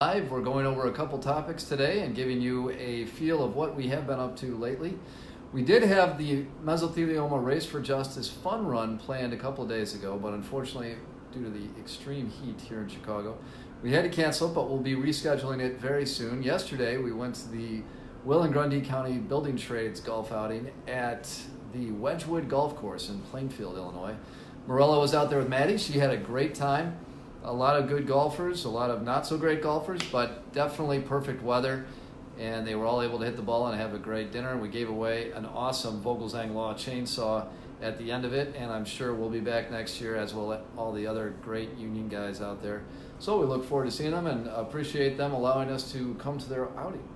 Live. We're going over a couple topics today and giving you a feel of what we have been up to lately. We did have the Mesothelioma Race for Justice fun run planned a couple of days ago, but unfortunately, due to the extreme heat here in Chicago, we had to cancel, but we'll be rescheduling it very soon. Yesterday, we went to the Will and Grundy County Building Trades golf outing at the Wedgewood Golf Course in Plainfield, Illinois. Morella was out there with Maddie. She had a great time. A lot of good golfers, a lot of not so great golfers, but definitely perfect weather. And they were all able to hit the ball and have a great dinner. We gave away an awesome Vogelsang Law chainsaw at the end of it, and I'm sure we'll be back next year, as will all the other great union guys out there. So we look forward to seeing them and appreciate them allowing us to come to their outing.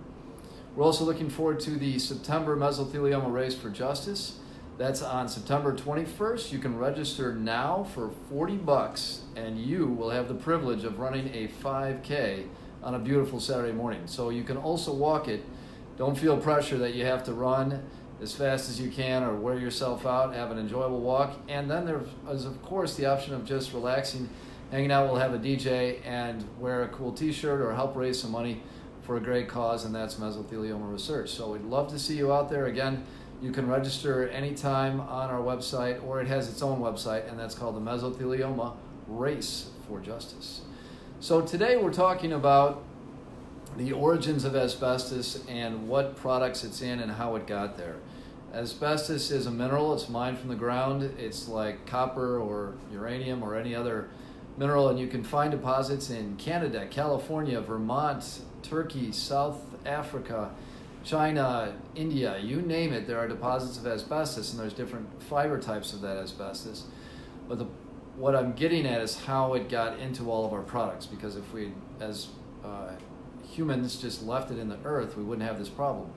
We're also looking forward to the September Mesothelioma Race for Justice. That's on September 21st. You can register now for $40, and you will have the privilege of running a 5K on a beautiful Saturday morning. So you can also walk it. Don't feel pressure that you have to run as fast as you can or wear yourself out. Have an enjoyable walk. And then there is, of course, the option of just relaxing, hanging out. We'll have a DJ and wear a cool t-shirt or help raise some money for a great cause, and that's mesothelioma research. So we'd love to see you out there. Again, you can register anytime on our website, or it has its own website, and that's called the Mesothelioma Race for Justice. So today we're talking about the origins of asbestos and what products it's in and how it got there. Asbestos is a mineral. It's mined from the ground. It's like copper or uranium or any other mineral, and you can find deposits in Canada, California, Vermont, Turkey, South Africa, China, India, you name it. There are deposits of asbestos, and there's different fiber types of that asbestos. But what I'm getting at is how it got into all of our products, because if we, as humans, just left it in the earth, we wouldn't have this problem.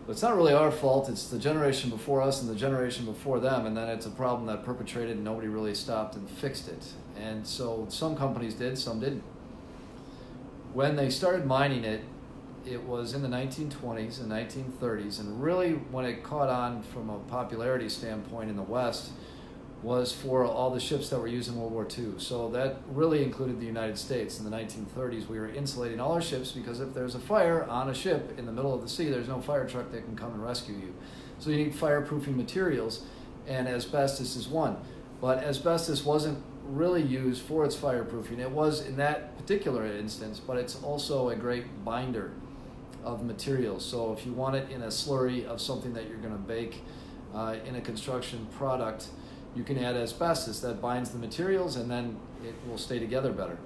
But it's not really our fault. It's the generation before us and the generation before them, and then it's a problem that perpetrated and nobody really stopped and fixed it. And so some companies did, some didn't. When they started mining it, it was in the 1920s and 1930s, and really when it caught on from a popularity standpoint in the West was for all the ships that were used in World War II. So that really included the United States. In the 1930s, we were insulating all our ships because if there's a fire on a ship in the middle of the sea, there's no fire truck that can come and rescue you. So you need fireproofing materials, and asbestos is one. But asbestos wasn't really used for its fireproofing. It was in that particular instance, but it's also a great binder of materials. So if you want it in a slurry of something that you're going to bake in a construction product, you can add asbestos. That binds the materials, and then it will stay together better.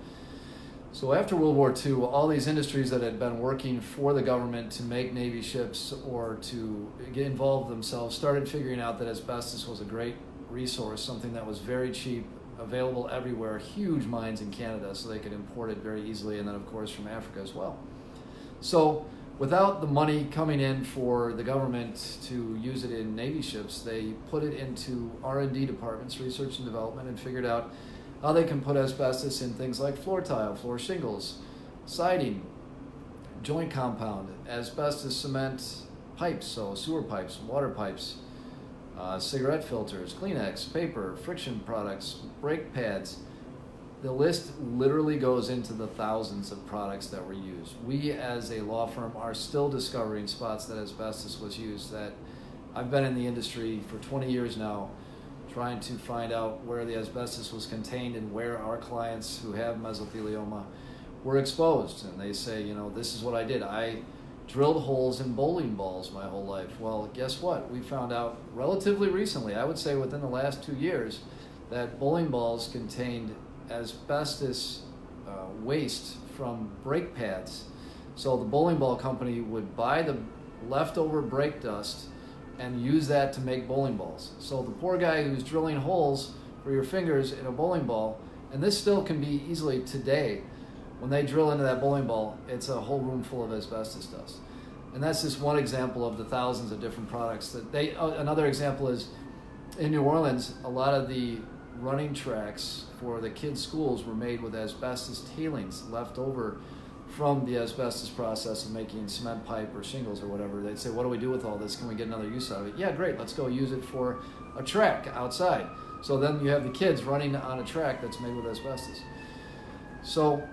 So after World War II, all these industries that had been working for the government to make Navy ships or to get involved themselves started figuring out that asbestos was a great resource, something that was very cheap, available everywhere, huge mines in Canada, so they could import it very easily, and then of course from Africa as well. So without the money coming in for the government to use it in Navy ships, they put it into R&D departments, research and development, and figured out how they can put asbestos in things like floor tile, floor shingles, siding, joint compound, asbestos cement pipes, so sewer pipes, water pipes, cigarette filters, Kleenex, paper, friction products, brake pads. The list literally goes into the thousands of products that were used. We as a law firm are still discovering spots that asbestos was used. That I've been in the industry for 20 years now, trying to find out where the asbestos was contained and where our clients who have mesothelioma were exposed. And they say, you know, this is what I did. I drilled holes in bowling balls my whole life. Well, guess what? We found out relatively recently, I would say within the last 2 years, that bowling balls contained asbestos waste from brake pads. So the bowling ball company would buy the leftover brake dust and use that to make bowling balls. So the poor guy who's drilling holes for your fingers in a bowling ball, and this still can be easily today, when they drill into that bowling ball, it's a whole room full of asbestos dust. And that's just one example of the thousands of different products that they. Another example is in New Orleans, a lot of the running tracks for the kids' schools were made with asbestos tailings left over from the asbestos process of making cement pipe or shingles or whatever. They'd say, what do we do with all this? Can we get another use out of it? Yeah, great, let's go use it for a track outside. So then you have the kids running on a track that's made with asbestos. So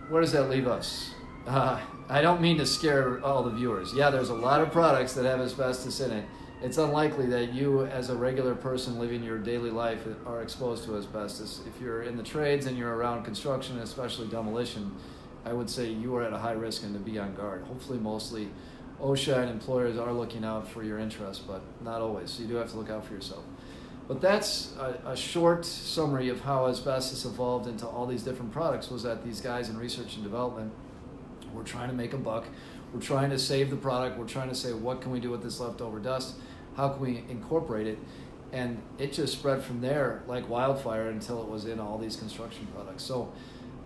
where does that leave us? I don't mean to scare all the viewers. Yeah, there's a lot of products that have asbestos in it. It's unlikely that you, as a regular person living your daily life, are exposed to asbestos. If you're in the trades and you're around construction, especially demolition, I would say you are at a high risk and to be on guard. Hopefully, mostly, OSHA and employers are looking out for your interests, but not always. So you do have to look out for yourself. But that's a short summary of how asbestos evolved into all these different products. Was that these guys in research and development were trying to make a buck. We're trying to save the product. We're trying to say, what can we do with this leftover dust? How can we incorporate it? And it just spread from there like wildfire until it was in all these construction products. So,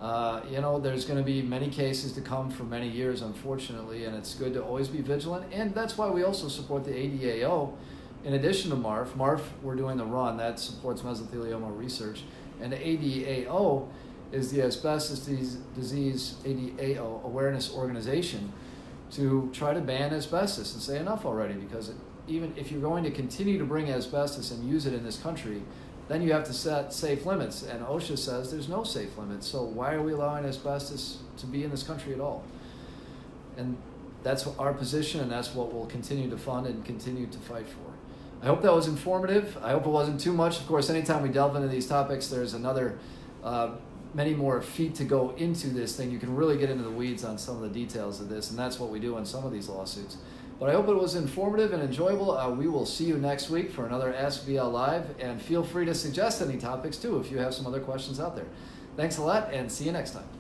there's going to be many cases to come for many years, unfortunately, and it's good to always be vigilant. And that's why we also support the ADAO. In addition to MARF, we're doing the RUN, that supports mesothelioma research. And the ADAO is the Asbestos Disease ADAO Awareness Organization to try to ban asbestos and say enough already, because even if you're going to continue to bring asbestos and use it in this country, then you have to set safe limits. And OSHA says there's no safe limits. So why are we allowing asbestos to be in this country at all? And that's our position, and that's what we'll continue to fund and continue to fight for. I hope that was informative. I hope it wasn't too much. Of course, anytime we delve into these topics, there's many more feet to go into this thing. You can really get into the weeds on some of the details of this, and that's what we do on some of these lawsuits. But I hope it was informative and enjoyable. We will see you next week for another Ask VL Live, and feel free to suggest any topics too if you have some other questions out there. Thanks a lot, and see you next time.